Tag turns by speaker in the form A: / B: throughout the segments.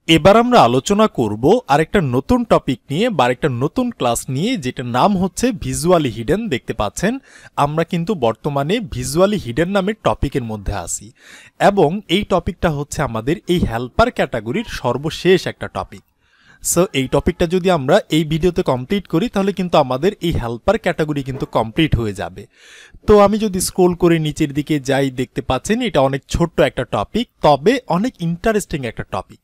A: এবার আমরা আলোচনা করব আরেকটা নতুন টপিক নিয়ে বা আরেকটা নতুন ক্লাস নিয়ে, যেটার নাম হচ্ছে ভিজুয়ালি হিডেন। দেখতে পাচ্ছেন আমরা কিন্তু বর্তমানে ভিজুয়ালি হিডেন নামের টপিকের মধ্যে আছি এবং এই টপিকটা হচ্ছে আমাদের এই হেল্পার ক্যাটাগরির সর্বশেষ একটা টপিক। সো এই টপিকটা যদি আমরা এই ভিডিওতে কমপ্লিট করি তাহলে কিন্তু আমাদের এই হেল্পার ক্যাটাগরি কিন্তু কমপ্লিট হয়ে যাবে। তো আমি যদি স্ক্রল করে নিচের দিকে যাই, দেখতে পাচ্ছেন এটা অনেক ছোট্ট একটা টপিক, তবে অনেক ইন্টারেস্টিং একটা টপিক।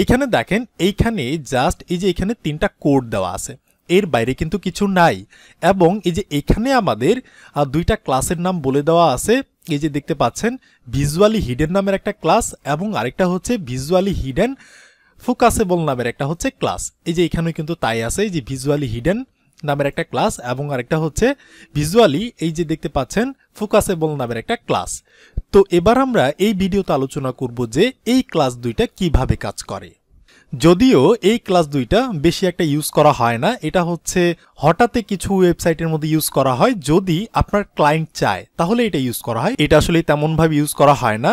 A: এইখানে দেখেন, এইখানে জাস্ট এই যে এখানে 3টা কোড দেওয়া আছে, এর বাইরে কিন্তু কিছু নাই। এবং এই যে এখানে আমাদের 2টা ক্লাসের নাম বলে দেওয়া আছে। এই যে দেখতে পাচ্ছেন ভিজুয়ালি হিডেন নামের একটা ক্লাস এবং আরেকটা হচ্ছে ভিজুয়ালি হিডেন ফোকাসেবল নামের একটা হচ্ছে ক্লাস। এই যে এখানেও কিন্তু তাই আছে, এই যে ভিজুয়ালি হিডেন নামের একটা ক্লাস এবং আরেকটা হচ্ছে ভিজুয়ালি, এই যে দেখতে পাচ্ছেন ফোকাসেবল নামের একটা ক্লাস। তো এবার আমরা এই ভিডিওতে আলোচনা করব যে এই ক্লাস 2টা কিভাবে কাজ করে। যদিও এই ক্লাস 2টা বেশি একটা ইউজ করা হয় না, এটা হচ্ছে হঠাৎ কিছু ওয়েবসাইটের মধ্যে ইউজ করা হয়। যদি আপনার ক্লায়েন্ট চায় তাহলে এটা ইউজ করা হয়, এটা আসলে তেমনভাবে ইউজ করা হয় না।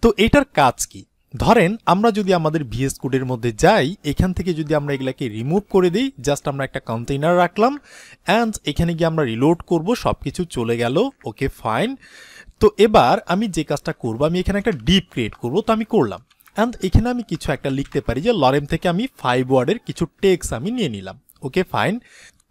A: তো এটার কাজ কি? ধরেন আমরা যদি আমাদের ভিএস কোডের মধ্যে যাই, এখান থেকে যদি আমরা এগুলাকে রিমুভ করে দিই, জাস্ট আমরা একটা কন্টেইনার রাখলাম অ্যান্ড এখানে গিয়ে আমরা রিলোড করব, সবকিছু চলে গেল, ওকে ফাইন। তো এবার আমি যে কাজটা করব, আমি এখানে একটা ডিপ ক্রিয়েট করব, তো আমি করলাম অ্যান্ড এখানে আমি কিছু একটা লিখতে পারি যে লরেম থেকে আমি 5 ওয়ার্ডের কিছু টেক্সট আমি নিয়ে নিলাম, ওকে ফাইন।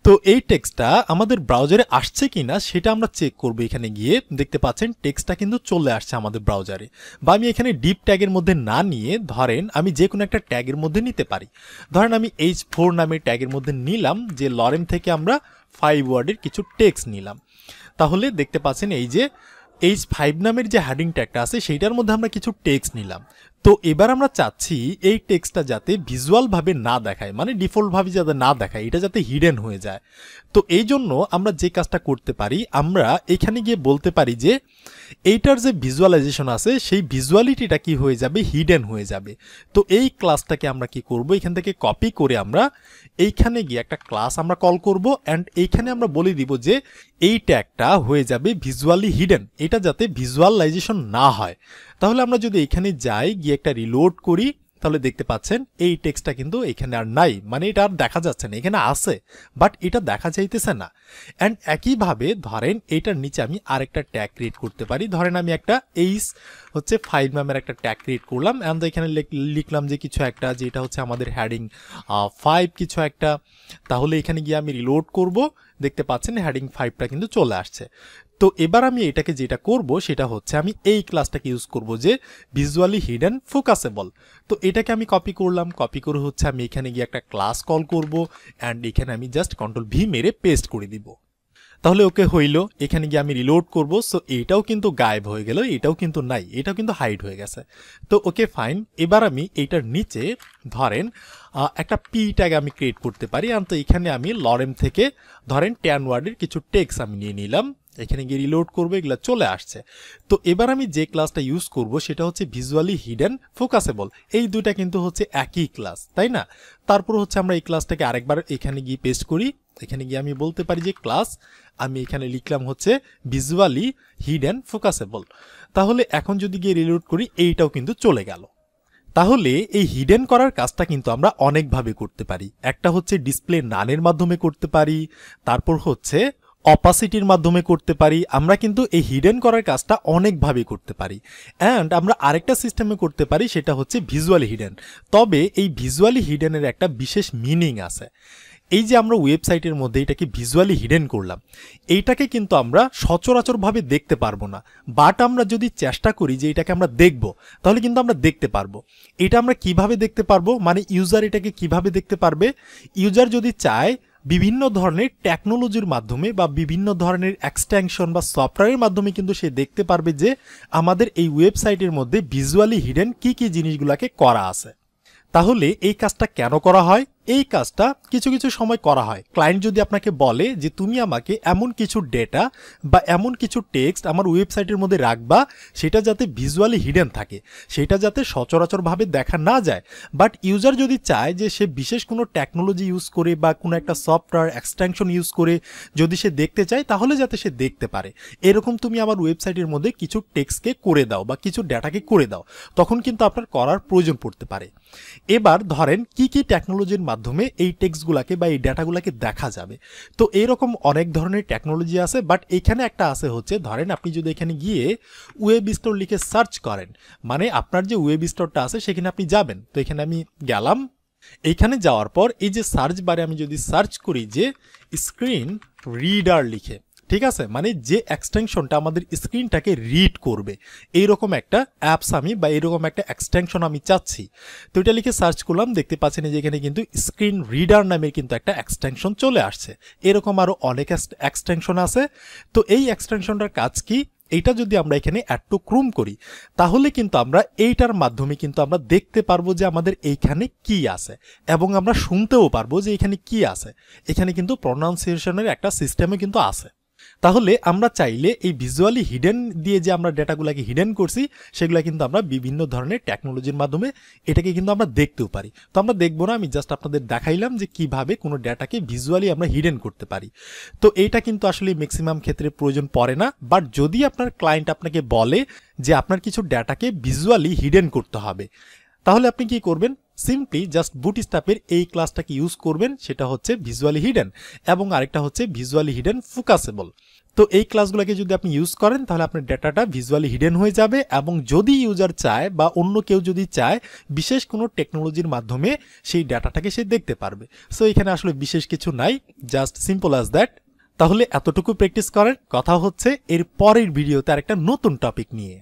A: তো এই টেক্সটটা আমাদের ব্রাউজারে আসছে কিনা সেটা আমরা চেক করব। এখানে গিয়ে দেখতে পাচ্ছেন টেক্সটটা কিন্তু চলে আসছে আমাদের ব্রাউজারে। বা আমি এখানে ডিপ ট্যাগের মধ্যে না নিয়ে ধরেন আমি যে কোনো একটা ট্যাগের মধ্যে নিতে পারি। ধরেন আমি H4 নামের ট্যাগের মধ্যে নিলাম যে লরেম থেকে আমরা 5 ওয়ার্ডের কিছু টেক্সট নিলাম। তাহলে দেখতে পাচ্ছেন এই যে H5 নামের যে হেডিং ট্যাগটা আছে সেইটার মধ্যে আমরা কিছু টেক্সট নিলাম। তো এবার আমরা চাচ্ছি এই টেক্সটটা যাতে ভিজুয়ালভাবে না দেখায়, মানে ডিফল্টভাবে যাতে না দেখায়, এটা যাতে হিডেন হয়ে যায়। তো এই জন্য আমরা যে কাজটা করতে পারি, আমরা এখানে গিয়ে বলতে পারি যে এইটার যে ভিজুয়ালাইজেশন আছে সেই ভিজুয়ালিটিটা কি হয়ে যাবে, হিডেন হয়ে যাবে। তো এই ক্লাসটাকে আমরা কি করব, এখান থেকে কপি করে আমরা এইখানে গিয়ে একটা ক্লাস আমরা কল করব অ্যান্ড এইখানে আমরা বলে দিব যে এই ট্যাগটা হয়ে যাবে ভিজুয়ালি হিডেন, এটা যাতে ভিজুয়ালাইজেশন না হয়। তাহলে আমরা যদি এখানে যাই, গিয়ে একটা রিলোড করি, তাহলে দেখতে পাচ্ছেন এই টেক্সটটা কিন্তু এখানে আর নাই, মানে এটা আর দেখা যাচ্ছে না। এখানে আছে বাট এটা দেখা যাইতেছে না। অ্যান্ড একইভাবে ধরেন এইটার নিচে আমি আরেকটা ট্যাগ ক্রিয়েট করতে পারি। ধরেন আমি একটা H5 নামের একটা ট্যাগ ক্রিয়েট করলাম অ্যান্ড এখানে লিখলাম যে কিছু একটা, যেটা হচ্ছে আমাদের হেডিং 5 কিছু একটা। তাহলে এখানে গিয়ে আমি রিলোড করব, দেখতে পাচ্ছেন হেডিং 5টা কিন্তু চলে আসছে। তো এবার আমি এটাকে যেটা করব সেটা হচ্ছে আমি এই ক্লাসটাকে ইউজ করব যে ভিজুয়ালি হিডেন ফোকাসেবল। তো এটাকে আমি কপি করলাম, কপি করে হচ্ছে আমি এখানে গিয়ে একটা ক্লাস কল করব অ্যান্ড এখানে আমি জাস্ট Ctrl+V মেরে পেস্ট করে দিব। তাহলে ওকে হইল। এখানে গিয়ে আমি রিলোড করব, সো এটাও কিন্তু গায়েব হয়ে গেল, এটাও কিন্তু নাই, এটাও কিন্তু হাইড হয়ে গেছে। তো ওকে ফাইন। এবার আমি এইটার নিচে ধরেন একটা পি ট্যাগ আমি ক্রিয়েট করতে পারি। তো এখানে আমি লরেম থেকে ধরেন 10 ওয়ার্ডের কিছু টেক্সট আমি নিয়ে নিলাম, এখানে গিয়ে রিলোড করবো, এগুলো চলে আসছে। তো এবার আমি যে ক্লাসটা ইউজ করব সেটা হচ্ছে ভিজুয়ালি হিডেন ফোকাসেবল। এই দুইটা কিন্তু হচ্ছে একই ক্লাস, তাই না? তারপর হচ্ছে আমরা এই ক্লাসটাকে আরেকবার এখানে গিয়ে পেস্ট করি। এখানে গিয়ে আমি বলতে পারি যে ক্লাস, আমি এখানে লিখলাম হচ্ছে ভিজুয়ালি হিডেন ফোকাসেবল। তাহলে এখন যদি গিয়ে রিলোড করি, এইটাও কিন্তু চলে গেল। তাহলে এই হিডেন করার কাজটা কিন্তু আমরা অনেকভাবে করতে পারি। একটা হচ্ছে ডিসপ্লে নানের মাধ্যমে করতে পারি, তারপর হচ্ছে অপাসিটির মাধ্যমে করতে পারি। আমরা কিন্তু এই হিডেন করার কাজটা অনেকভাবে করতে পারি অ্যান্ড আমরা আরেকটা সিস্টেমে করতে পারি, সেটা হচ্ছে ভিজুয়ালি হিডেন। তবে এই ভিজুয়ালি হিডেনের একটা বিশেষ মিনিং আছে। এই যে আমরা ওয়েবসাইটের মধ্যে এটাকে ভিজুয়ালি হিডেন করলাম, এইটাকে কিন্তু আমরা সচরাচরভাবে দেখতে পারবো না। বাট আমরা যদি চেষ্টা করি যে এটাকে আমরা দেখব, তাহলে কিন্তু আমরা দেখতে পারবো। এটা আমরা কিভাবে দেখতে পারবো, মানে ইউজার এটাকে কিভাবে দেখতে পারবে? ইউজার যদি চায় বিভিন্ন ধরনের টেকনোলজির মাধ্যমে বা বিভিন্ন ধরনের এক্সটেনশন বা সফটওয়্যারের মাধ্যমে কিন্তু সে দেখতে পারবে যে আমাদের এই ওয়েবসাইটের মধ্যে ভিজুয়ালি হিডেন কি কি জিনিসগুলোকে করা আছে। তাহলে এই কাজটা কেন করা হয়? এই কাজটা কিছু কিছু সময় করা হয়। ক্লায়েন্ট যদি আপনাকে বলে যে তুমি আমাকে এমন কিছু ডেটা বা এমন কিছু টেক্সট আমার ওয়েবসাইটের মধ্যে রাখবা, সেটা যাতে ভিজুয়ালি হিডেন থাকে, সেটা যাতে সচরাচরভাবে দেখা না যায়। বাট ইউজার যদি চায় যে সে বিশেষ কোনো টেকনোলজি ইউজ করে বা কোনো একটা সফটওয়্যার এক্সটেনশন ইউজ করে যদি সে দেখতে চায়, তাহলে যাতে সে দেখতে পারে। এরকম তুমি আমার ওয়েবসাইটের মধ্যে কিছু টেক্সটকে করে দাও বা কিছু ডেটাকে করে দাও, তখন কিন্তু আপনার করার প্রয়োজন পড়তে পারে। এবার ধরেন কি কি টেকনোলজির মাধ্যমে এই টেক্সটগুলোকে বা এই ডেটাগুলোকে দেখা যাবে। তো এরকম অনেক ধরনের টেকনোলজি আছে, বাট এখানে একটা আছে হচ্ছে ধরেন আপনি যদি এখানে গিয়ে ওয়েব স্টোর লিখে সার্চ করেন, মানে আপনার যে ওয়েব স্টোরটা আছে সেখানে আপনি যাবেন। তো এখানে আমি গেলাম, এইখানে যাওয়ার পর এই যে সার্চ বারে আমি যদি সার্চ করি যে স্ক্রিন রিডার লিখে, ঠিক আছে, মানে যে এক্সটেনশনটা আমাদের স্ক্রিনটাকে রিড করবে এইরকম একটা অ্যাপস আমি বা এরকম একটা এক্সটেনশন আমি চাচ্ছি। তো এটা লিখে সার্চ করলাম, দেখতে পাচ্ছেন যে এখানে কিন্তু স্ক্রিন রিডার নামের কিন্তু একটা এক্সটেনশন চলে আসছে। এরকম আরও অনেক এক্সটেনশন আছে। তো এই এক্সটেনশনটার কাজ কি, এইটা যদি আমরা এখানে অ্যাড টু ক্রোম করি তাহলে কিন্তু আমরা এইটার মাধ্যমে কিন্তু আমরা দেখতে পারবো যে আমাদের এইখানে কি আছে, এবং আমরা শুনতেও পারবো যে এখানে কি আছে। এখানে কিন্তু প্রনাউন্সিয়েশনের একটা সিস্টেমও কিন্তু আছে। তাহলে আমরা চাইলে এই ভিজুয়ালি হিডেন দিয়ে যে আমরা ডেটাগুলোকে হিডেন করছি সেগুলো কিন্তু আমরা বিভিন্ন ধরনের টেকনোলজির মাধ্যমে এটাকে কিন্তু আমরা দেখতেও পারি। তো আমরা দেখবো না, আমি জাস্ট আপনাদের দেখাইলাম যে কিভাবে কোনো ডেটাকে ভিজুয়ালি আমরা হিডেন করতে পারি। তো এইটা কিন্তু আসলে ম্যাক্সিমাম ক্ষেত্রে প্রয়োজন পড়ে না, বাট যদি আপনার ক্লায়েন্ট আপনাকে বলে যে আপনার কিছু ডেটাকে ভিজুয়ালি হিডেন করতে হবে, তাহলে আপনি কি করবেন, সিম্পলি জাস্ট বুটস্ট্র্যাপের এই ক্লাসটাকে ইউজ করবেন, সেটা হচ্ছে ভিজুয়ালি হিডেন, এবং আরেকটা হচ্ছে ভিজুয়ালি হিডেন ফোকাসেবল। তো এই ক্লাসগুলোকে যদি আপনি ইউজ করেন তাহলে আপনার ডেটাটা ভিজুয়ালি হিডেন হয়ে যাবে, এবং যদি ইউজার চায় বা অন্য কেউ যদি চায় বিশেষ কোনো টেকনোলজির মাধ্যমে সেই ডাটাটাকে সে দেখতে পারবে। সো এখানে আসলে বিশেষ কিছু নাই, জাস্ট সিম্পল অ্যাজ দ্যাট। তাহলে এতটুকু প্র্যাকটিস করেন, কথা হচ্ছে এর পরের ভিডিওতে আরেকটা নতুন টপিক নিয়ে।